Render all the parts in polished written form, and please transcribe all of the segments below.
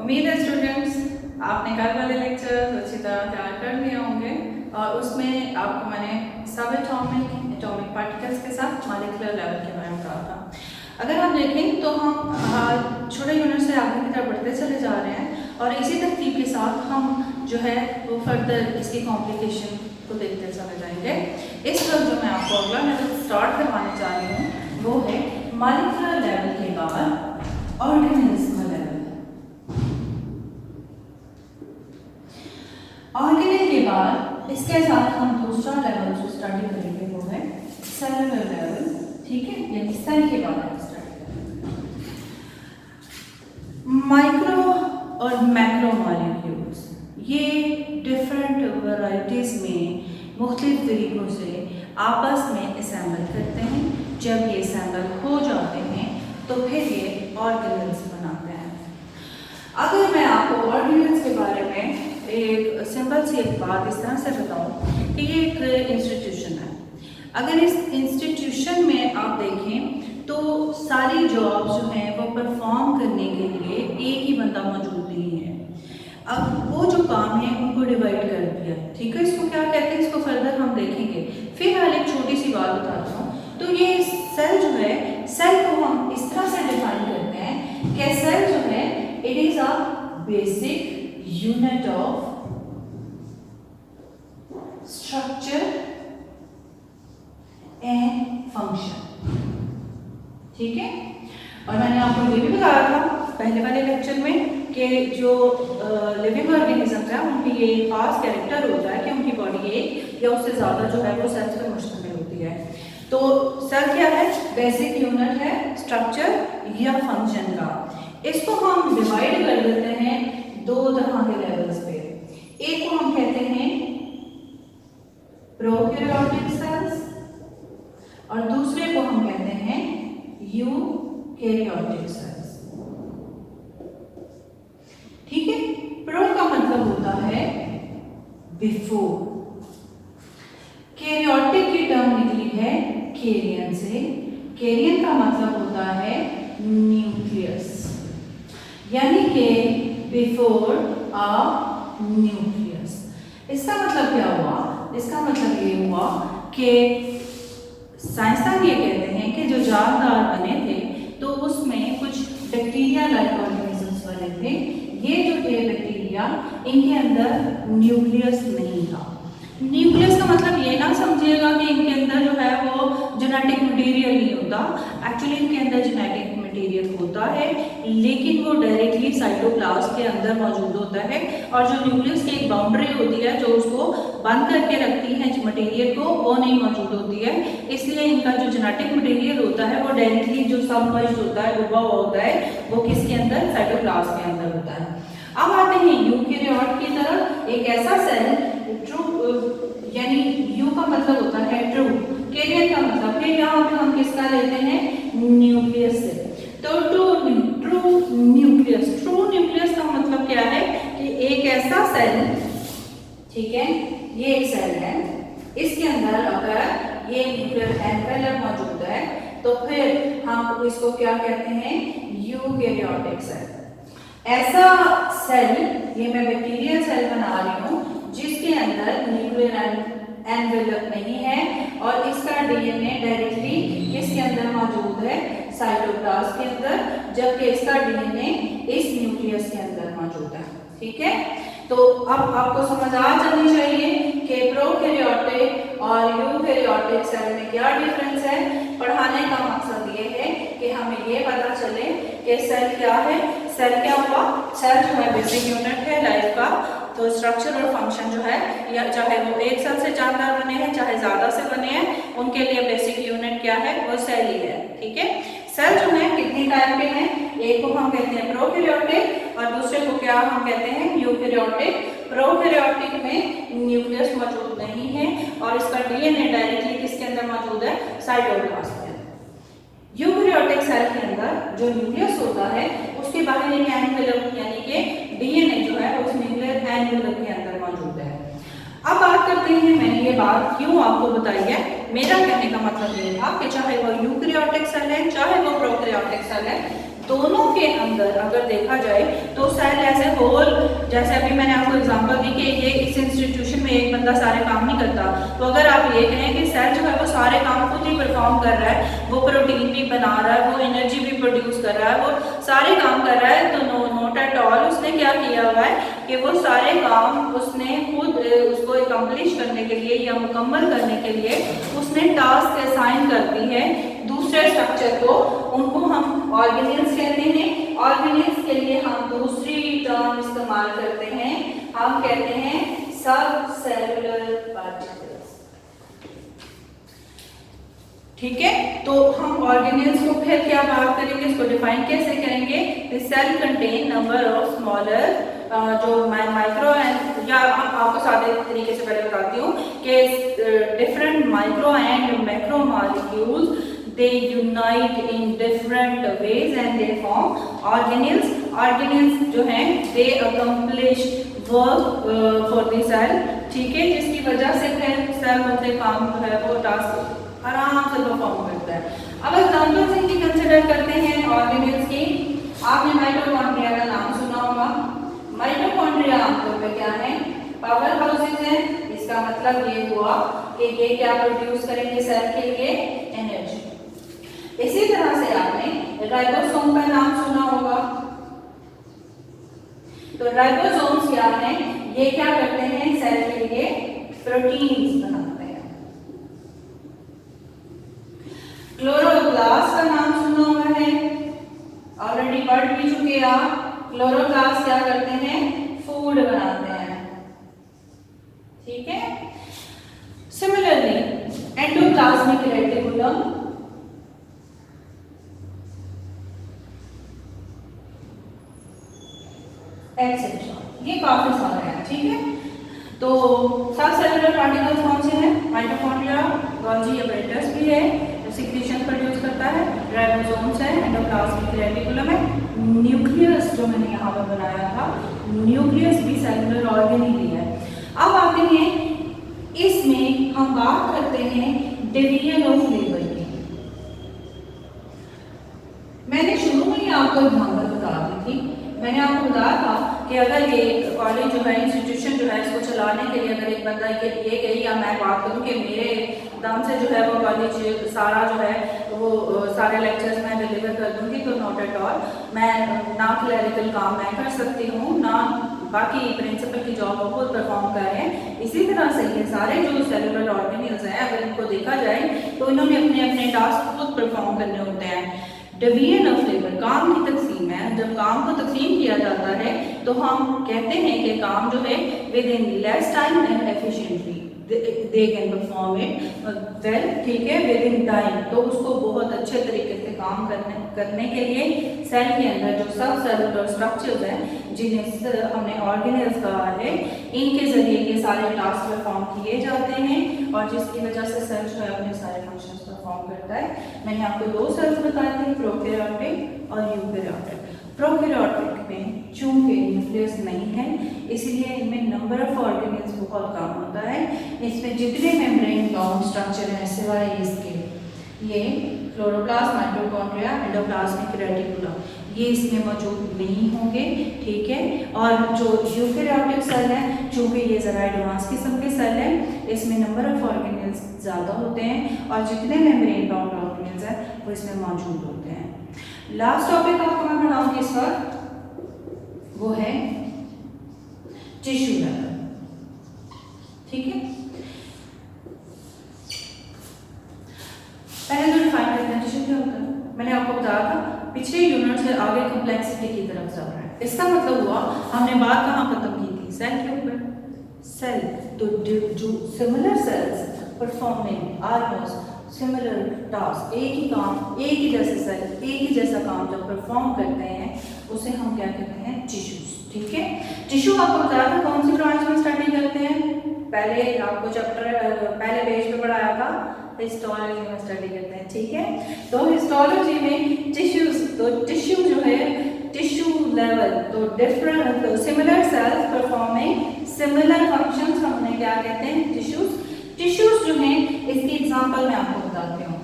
उम्मीद है स्टूडेंट्स आपने कल वाले लेक्चर अच्छी तरह तैयार कर लिए होंगे और उसमें आपको मैंने सब एटॉमिक पार्टिकल्स के साथ मॉलिक्यूलर लेवल के बारे में कहा था। अगर आप देखें तो हम छोटे यूनिट से आगे की तरफ बढ़ते चले जा रहे हैं और इसी तरतीब के साथ हम जो है वो फर्दर इसकी कॉम्प्लिकेशन को देखते चले जाएंगे। इस वक्त जो मैं आपको अगला लेवल स्टार्ट करवाने जा रही हूँ वो है मॉलिक्यूलर लेवल के बाद ऑर्गेनिज्म लेवल। ऑर्गेनिल के बाद इसके साथ हम दूसरा लेवल जो स्टडी करेंगे वो है सेलुलर लेवल, ठीक है, यानी सेल के बाद हम स्टडी करेंगे। माइक्रो और मैक्रो मॉलिक्यूल्स ये डिफरेंट वैरायटीज में मुख्तलिफ तरीक़ों से आपस में असेंबल करते हैं। जब ये असेंबल हो जाते हैं तो फिर ये ऑर्गेनिल्स बनाते हैं। अगर मैं आपको ऑर्गेनिल्स के बारे में एक सिंपल सी एक बात इस तरह से बताऊं कि ये एक इंस्टीट्यूशन है। अगर इस इंस्टीट्यूशन में आप देखें तो सारी जॉब्स जो हैं वो परफॉर्म करने के लिए एक ही बंदा मौजूद नहीं है। अब वो जो काम है उनको डिवाइड कर दिया, ठीक है। इसको क्या कहते हैं, इसको फर्दर हम देखेंगे। फिलहाल एक छोटी सी बात बताता हूँ। तो ये सेल जो है, सेल को हम इस तरह से डिफाइन करते हैं कि सेल जो है it is a basic unit of structure and function, ठीक है। और मैंने आपको ये भी बताया था पहले वाले लेक्चर में कि जो लिविंग ऑर्गेनिज्म है उनकी ये खास कैरेक्टर होता है कि उनकी बॉडी एक या उससे ज़्यादा जो है वो सेल्स पर मुश्तमिल होती है। तो सेल क्या है, बेसिक यूनिट है स्ट्रक्चर या फंक्शन का। इसको हम डिवाइड कर देते हैं दो तरह के लेवल्स पे। एक को हम कहते हैं प्रोकैरियोटिक सेल्स और दूसरे को हम कहते हैं यूकैरियोटिक सेल्स, ठीक है। प्रो का मतलब होता है बिफोर, कैरियोटिक की टर्म निकली है कैरियन से। कैरियन का मतलब होता है न्यूक्लियस, यानी कि बिफोर अ न्यूक्लियस। इसका मतलब क्या हुआ, इसका मतलब ये हुआ कि साइंसदान ये कहते हैं कि जो जानदार बने थे तो उसमें कुछ बैक्टीरिया लाइक ऑर्गेनिजम्स बने थे। ये जो थे बैक्टीरिया, इनके अंदर न्यूक्लियस नहीं था। न्यूक्लियस का मतलब ये ना समझिएगा कि इनके अंदर जो है वो जेनेटिक मटेरियल नहीं होता। एक्चुअली इनके अंदर जेनेटिक मटेरियल होता है लेकिन वो डायरेक्टली साइटोप्लाज्म के अंदर मौजूद होता है और जो न्यूक्लियस की एक बाउंड्री होती है जो उसको बंद करके रखती है मटेरियल को, वो नहीं मौजूद होती है। इसलिए इनका जो जेनेटिक मटेरियल होता है वो डायरेक्टली जो सबमर्ज्ड होता है, डूबा हुआ होता है, वो किसके अंदर, साइटोप्लाज्म के अंदर होता है। अब आते हैं यूकैरियोट की तरफ। एक ऐसा सेल ट्रू, यानी यू का मतलब होता है ट्रू, कैरियन का मतलब है यहाँ पे हम किसका लेते हैं, न्यूक्लियस से। तो ट्रू न्यूक्लियस, ट्रू न्यूक्लियस का मतलब क्या है कि एक ऐसा सेल, ठीक है, ये एक सेल है, इसके अंदर अगर ये न्यूक्लियर एनवेलप मौजूद है तो फिर हम इसको क्या कहते हैं, यूकैरियोटिक सेल। ऐसा सेल, ये मैं बैक्टीरियल सेल बना रही हूँ जिसके अंदर न्यूक्लियर एनवेलप नहीं है और इसका डीएनए डायरेक्टली किसके अंदर मौजूद है, साइटोप्लाज्म के अंदर, जबकि इसका डीएनए इस न्यूक्लियस के अंदर मौजूद है, ठीक है। तो अब आपको समझ आ जानी चाहिए कि प्रोकैरियोटिक और यूकैरियोटिक सेल में क्या डिफरेंस है। पढ़ाने का मकसद ये है कि हमें ये पता चले कि सेल क्या है। सेल क्या हुआ, सेल जो है बेसिक यूनिट है लाइफ का। तो स्ट्रक्चर और फंक्शन जो है, या चाहे वो एक सेल से जानदार बने हैं चाहे ज्यादा से बने हैं, उनके लिए बेसिक यूनिट क्या है, वो सेल ही है, ठीक है। सेल जो है कितनी टाइप के हैं, एक को हम कहते हैं प्रोकैरियोटिक और दूसरे को क्या हम कहते हैं, यूकैरियोटिक। प्रोकैरियोटिक में न्यूक्लियस मौजूद नहीं है और इसका डीएनए डायरेक्टली किसके अंदर मौजूद है, साइटोप्लाज्म के अंदर। यूकैरियोटिक सेल के अंदर जो न्यूक्लियस होता है उसके बाहर एक एनवेलप यानी कि डीएनए जो है उस न्यूक्लियर एनवेलप के अंदर मौजूद है। अब बात करते हैं, मैंने ये बात क्यों आपको बताई है। मेरा कहने का मतलब ये था कि चाहे वो यूकैरियोटिक सेल है चाहे वो प्रोकैरियोटिक सेल है, दोनों के अंदर अगर देखा जाए तो सेल एज ए होल, जैसे अभी मैंने आपको एग्जांपल दी कि ये इस इंस्टीट्यूशन में एक बंदा सारे काम नहीं करता, तो अगर आप ये कहें कि सेल जो है वो सारे काम खुद ही परफॉर्म कर रहा है, वो प्रोटीन भी बना रहा है, वो एनर्जी भी प्रोड्यूस कर रहा है, वो सारे काम कर रहा है, तो नॉट एट ऑल। उसने क्या किया हुआ है कि वो सारे काम उसने खुद उसको एकम्प्लिश करने के लिए या मुकम्मल करने के लिए उसने टास्क असाइन कर दी है दूसरे स्ट्रक्चर को, उनको हम ऑर्गेनेल्स कहते हैं। ऑर्गेनेल्स के लिए हम दूसरी टर्म इस्तेमाल करते हैं, हम कहते हैं सब सेलुलर पार्टिकल्स। ठीक है, तो हम ऑर्गेनेल्स को फिर क्या बात करेंगे, इसको डिफाइन कैसे करेंगे। The cell contain number of smaller जो माइक्रो एंड, या आपको सादे तरीके से पहले बताती हूँ कि different micro and macro molecules they unite in different ways and they form organelles. Organelles जो हैं they accomplish work for the cell, ठीक है, जिसकी वजह से फिर सेल अपने काम जो है वो टास्क आराम से परफॉर्म करता है। अब एग्जांपल्स इनकी कंसिडर करते हैं ऑर्गेनेल्स की। आपने माइटोकॉन्ड्रिया का नाम सुना होगा। माइटोकॉन्ड्रिया आमतौर पे क्या है, पावर हाउसेज हैं। इसका मतलब ये हुआ कि ये क्या प्रोड्यूस करेंगे सेल के लिए, एनर्जी। इसी तरह से आपने राइबोसोम का नाम सुना होगा। तो राइबोसोम्स क्या है, ये क्या करते हैं, सेल के लिए प्रोटीन्स बनाते हैं। क्लोरोप्लास्ट का नाम सुना हुआ है, ऑलरेडी पढ़ भी चुके आप। क्लोरोप्लास्ट क्या करते हैं, फूड बनाते हैं, ठीक है। सिमिलरली एंडोप्लाज्मिक रेटिकुलम, एक्सेट्रा, ये काफी सारे हैं, ठीक है। तो सब सेलुलर पार्टिकल्स कौन से हैं, माइटोकॉन्ड्रिया, गोल्गी अपैरेटस भी है, सिक्रीशन प्रोड्यूस करता है, राइबोसोम्स है, एंडोप्लाज्मिक रेटिकुलम है, न्यूक्लियस जो मैंने यहाँ पर बनाया था, न्यूक्लियस भी सेलुलर ऑर्गन ही है। अब आते हैं, इसमें हम बात करते हैं डिवीजन ऑफ लेबर की। मैंने शुरू में ही आपको एग्जाम्पल बता दी थी, मैंने आपको बताया था कि अगर ये कॉलेज जो है, इंस्टीट्यूशन जो है, इसको चलाने के लिए अगर एक बंदा ये कही या मैं बात करूं कि मेरे दम से जो है वो कॉलेज सारा जो है वो सारे लेक्चर्स मैं डिलीवर कर दूंगी, तो नॉट एट ऑल। मैं ना क्लरिकल काम मैं कर सकती हूँ, ना बाकी प्रिंसिपल की जॉब वो खुद परफॉर्म कर रहे हैं। इसी तरह से ये सारे जो सेलुलर ऑर्गेनेल्स हैं, अगर इनको देखा जाए तो इन्होंने अपने अपने टास्क खुद परफॉर्म करने होते हैं। डिवीजन ऑफ लेबर, काम की तकसीम है। जब काम को तकसीम किया जाता है तो हम कहते हैं कि काम जो है with in less time and efficiently they can perform it well, ठीक है, विद इन टाइम। तो उसको बहुत अच्छे तरीके से काम करने के लिए सेल के अंदर जो सब सेलुलर स्ट्रक्चर्स हैं, जिन्हें हमने ऑर्गेनेल्स कहा है, इनके जरिए ये सारे टास्क परफॉर्म किए जाते हैं और जिसकी वजह से सेल जो है अपने सारे फंक्शंस परफॉर्म करता है। मैंने आपको दो सेल्स बताए थे, प्रोकैरियोटिक और यूकैरियोटिक। प्रोकैरियोटिक में चूंकि न्यूक्लियस नहीं है, इसलिए इनमें नंबर ऑफ ऑर्गेनेल्स बहुत कम होता है। इसमें जितने मेम्ब्रेन बाउंड स्ट्रक्चर हैं सिवाय इसके, ये क्लोरोप्लास्ट, माइटोकॉन्ड्रिया, एंडोप्लाज्मिक रेटिकुलम, ये इसमें मौजूद नहीं होंगे, ठीक है। और जो यूकैरियोटिक सेल है, चूंकि ये ज़रा एडवांस किस्म के सेल है, इसमें नंबर ऑफ ऑर्गेनेल्स ज़्यादा होते हैं और जितने मेम्ब्रेन बाउंड ऑर्गेनेल्स हैं वो इसमें मौजूद होते हैं। लास्ट टॉपिक आपको मैं पढ़ाऊंगी इस वक्त, वो है टिश्यू लेवल, ठीक है। पहले तो डिफाइन करते हैं टिश्यू क्या होता है। मैंने आपको बताया था पिछले यूनिट से आगे कॉम्प्लेक्सिटी की तरफ चल रहा है। इसका मतलब हुआ हमने बात कहाँ खत्म की थी, सेल के ऊपर। सेल तो जो similar sales performing almost similar task, एक ही काम, एक ही जैसे सेल, एक ही जैसा काम जब परफॉर्म करते हैं उसे हम क्या कहते हैं, टिश्यूज, ठीक है। टिश्यू आपको बताया था कौन सी ब्रांच में स्टडी करते हैं, पहले आपको चैप्टर पहले पेज पे पढ़ाया था, हिस्टोलॉजी में स्टडी करते हैं, ठीक है। तो हिस्टोलॉजी में टिश्यूज, तो टिश्यू जो है, टिश्यू लेवल, तो डिफरेंट, तो similar sales performing similar functions हमने क्या कहते हैं, टिश्यूज। टिश्यूज जो हैं, इसकी एग्जांपल मैं आपको बताती हूँ।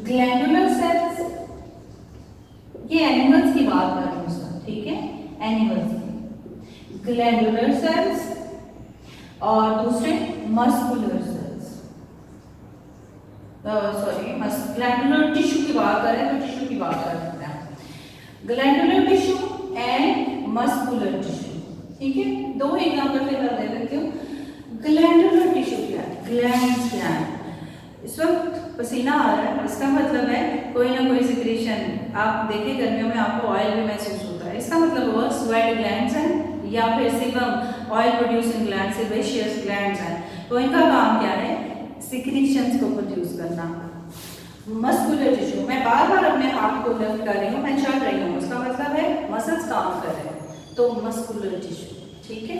ग्लैंडुलर सेल्स, ये एनिमल्स की बात कर रही हूँ सर, ठीक है, एनिमल्स की। ग्लैंडुलर सेल्स और दूसरे muscular cells, sorry glandular tissue की बात करें तो टिश्यू की बात कर सकते हैं, glandular tissue and muscular tissue, ठीक है। दो एग्जांपल फिर दे देती हूँ। ग्लैंडुलर टिश्यू क्या है, ग्लैंड्स क्या है। इस वक्त पसीना आ रहा है, इसका मतलब है कोई ना कोई सिक्रीशन, आप देखिए गर्मियों में आपको ऑयल भी महसूस होता है, इसका मतलब वो स्वेट ग्लैंड्स हैं या फिर sebum oil producing gland, sebaceous glands हैं। तो इनका काम क्या है, सिक्रीशंस को प्रोड्यूस करना। मस्कुलर टिश्यू, मैं बार बार अपने हाथ को लिफ्ट कर रही हूँ, मैं चल रही हूँ, उसका मतलब है मसल्स काम कर रहे हैं, तो मस्कुलर टिश्यू, ठीक है।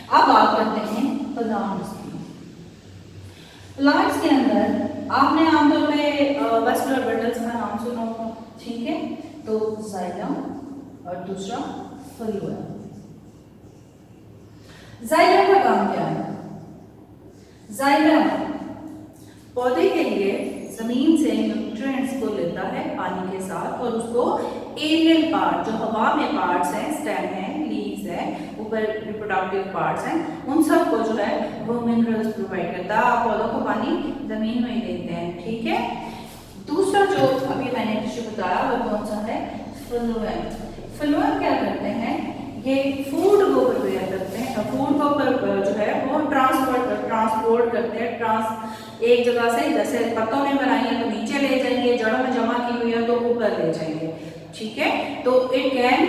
अब बात करते हैं प्लांट्स की। प्लांट्स के अंदर आपने आमतौर पे वैस्कुलर बंडल्स का नाम सुना होगा, ठीक है। तो जाइलम और दूसरा फ्लोएम। जाइलम का काम क्या है, जाइलम पौधे के लिए जमीन से न्यूट्रिएंट्स को लेता है पानी के साथ और उसको एरियल पार्ट, जो हवा में पार्ट्स हैं, स्टेम है, लीव्स है, ऊपर रिप्रोडक्टिव पार्ट्स हैं, उन सब को जो है वो मिनरल्स प्रोवाइड करता है। आप पौधों को पानी जमीन में ही देते हैं, ठीक है। दूसरा जो अभी मैंने टिश्यू बताया वो कौन सा है, फ्लोएम। फ्लोएम क्या करते हैं, ये फूड को प्रिपेयर करते हैं, फूड को जो है वो ट्रांसपोर्ट करते हैं, एक जगह से, जैसे पत्तों में बनाई है तो नीचे ले जाएंगे, जड़ों में जमा की हुई है तो ऊपर ले जाएंगे, ठीक है। तो इट कैन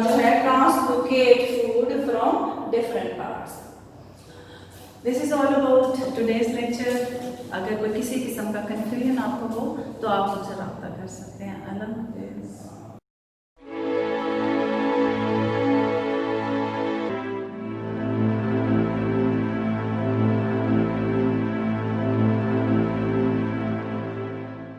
जो है translocate food from different parts. This is all about today's lecture. अगर कोई किसी किस्म का कंफ्यूजन आपको हो तो आप मुझसे रब्ता कर सकते हैं। अल्लाह हाफ़िज़।